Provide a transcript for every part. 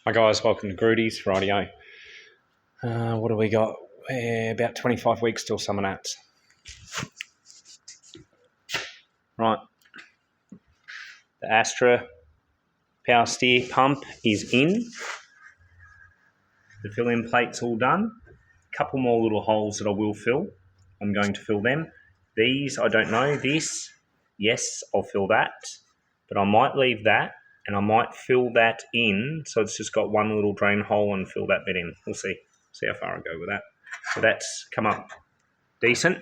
Hi guys, welcome to Grudy's Radio. What do we got? About 25 weeks till summer nats. Right, the Astra power steer pump is in. The fill-in plate's all done. A couple more little holes that I will fill. I'm going to fill them. These, I don't know. This, yes, I'll fill that. But I might leave that and I might fill that in so it's just got one little drain hole and fill that bit in. We'll see. See how far I go with that. So that's come up decent.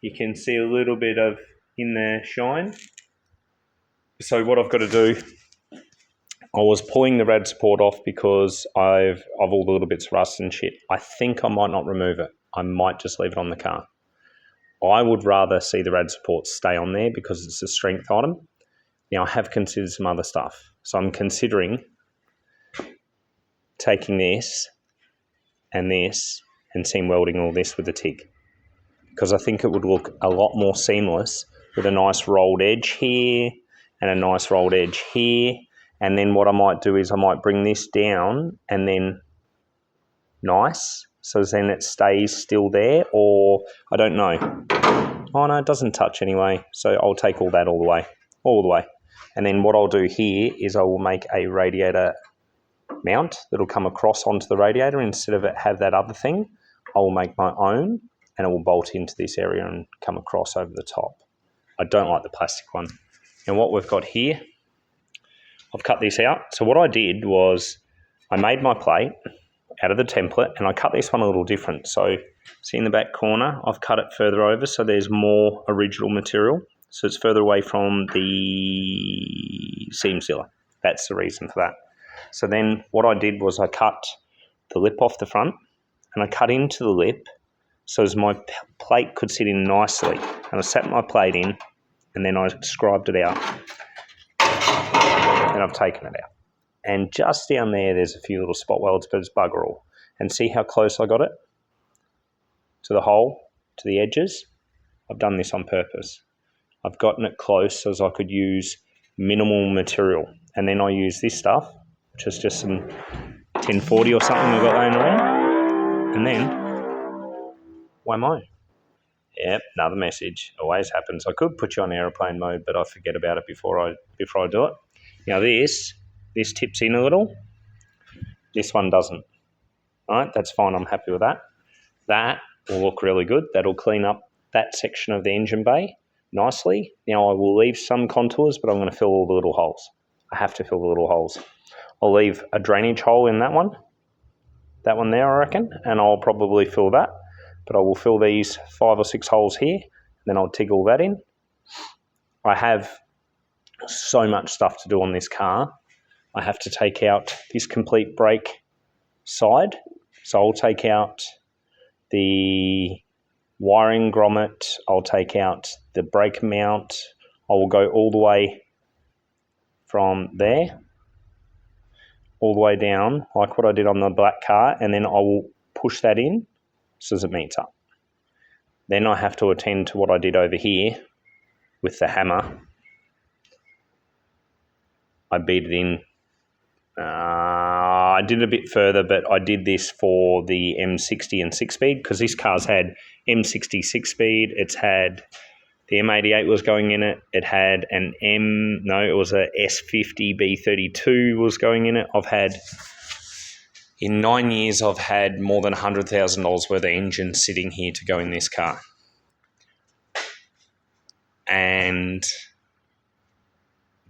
You can see a little bit of in there shine. So what I've got to do, I was pulling the rad support off because of all the little bits of rust and shit. I think I might not remove it. I might just leave it on the car. I would rather see the rad support stay on there because it's a strength item. Now I have considered some other stuff. So I'm considering taking this and seam welding all this with a TIG, because I think it would look a lot more seamless with a nice rolled edge here and a nice rolled edge here. And then what I might do is I might bring this down and then nice, so then it stays still there, or I don't know. Oh no, it doesn't touch anyway, so I'll take all that all the way. And then what I'll do here is I will make a radiator mount that'll come across onto the radiator. Instead of it have that other thing, I will make my own and it will bolt into this area and come across over the top. I don't like the plastic one. And what we've got here, I've cut this out. So what I did was I made my plate out of the template and I cut this one a little different. So see in the back corner, I've cut it further over so there's more original material. So it's further away from the seam sealer. That's the reason for that. So then what I did was I cut the lip off the front and I cut into the lip so as my plate could sit in nicely. And I sat my plate in and then I scribed it out. And I've taken it out. And just down there, there's a few little spot welds, but it's bugger all. And see how close I got it to the hole, to the edges? I've done this on purpose. I've gotten it close so as I could use minimal material. And then I use this stuff, which is just some 1040 or something I've got laying around. And then, whammo. Yep, another message. Always happens. I could put you on aeroplane mode, but I forget about it before I do it. Now this tips in a little. This one doesn't. All right, that's fine. I'm happy with that. That will look really good. That'll clean up that section of the engine bay nicely. Now I will leave some contours, but I'm going to fill all the little holes. I have to fill the little holes. I'll leave a drainage hole in that one there, I reckon, and I'll probably fill that. But I will fill these 5 or 6 holes here, then I'll TIG all that in. I have so much stuff to do on this car. I have to take out this complete brake side. So I'll take out the wiring grommet, I'll take out the brake mount. I will go all the way from there, all the way down, like what I did on the black car, and then I will push that in so as it meets up. Then I have to attend to what I did over here with the hammer. I beat it in. I did it a bit further, but I did this for the M60 and 6-speed because this car's had M60 6-speed. It's had the M88 was going in it. It had it was a S50 B32 was going in it. In 9 years, I've had more than $100,000 worth of engine sitting here to go in this car. And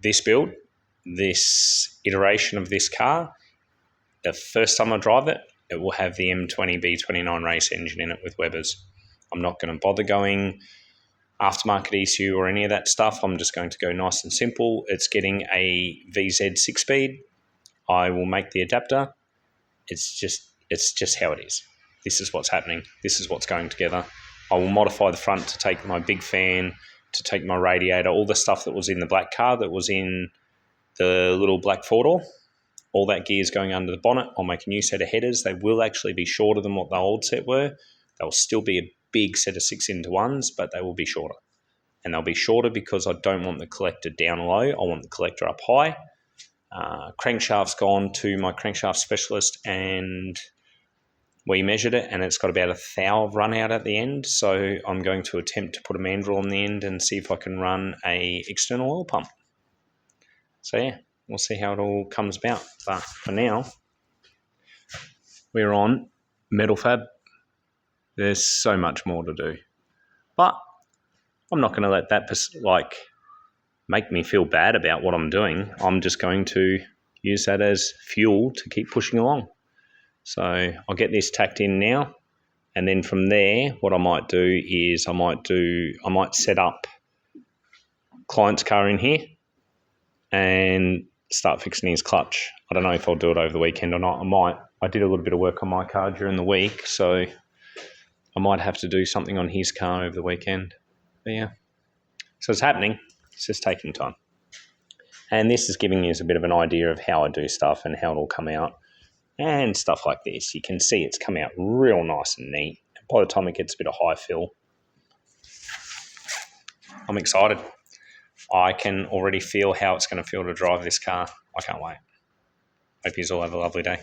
this build, this iteration of this car, the first time I drive it, it will have the M20 B29 race engine in it with Webers. I'm not going to bother going aftermarket ECU or any of that stuff. I'm just going to go nice and simple. It's getting a VZ 6-speed. I will make the adapter. It's just how it is. This is what's happening. This is what's going together. I will modify the front to take my big fan, to take my radiator, all the stuff that was in the black car that was in the little black 4-door. All that gear is going under the bonnet. I'll make a new set of headers. They will actually be shorter than what the old set were. They'll still be a big set of 6-into-1s, but they will be shorter. And they'll be shorter because I don't want the collector down low. I want the collector up high. Crankshaft's gone to my crankshaft specialist and we measured it, and it's got about 1 thou run out at the end. So I'm going to attempt to put a mandrel on the end and see if I can run a external oil pump. So yeah, we'll see how it all comes about. But for now, we're on metal fab. There's so much more to do, but I'm not going to let that make me feel bad about what I'm doing. I'm just going to use that as fuel to keep pushing along. So I'll get this tacked in now, and then from there, what I might do is I might set up client's car in here and start fixing his clutch. I don't know if I'll do it over the weekend or not. I might. I did a little bit of work on my car during the week, so I might have to do something on his car over the weekend. But yeah, so it's happening. It's just taking time. And this is giving you a bit of an idea of how I do stuff and how it'll come out and stuff like this. You can see it's come out real nice and neat. By the time it gets a bit of high fill, I'm excited. I can already feel how it's going to feel to drive this car. I can't wait. Hope you all have a lovely day.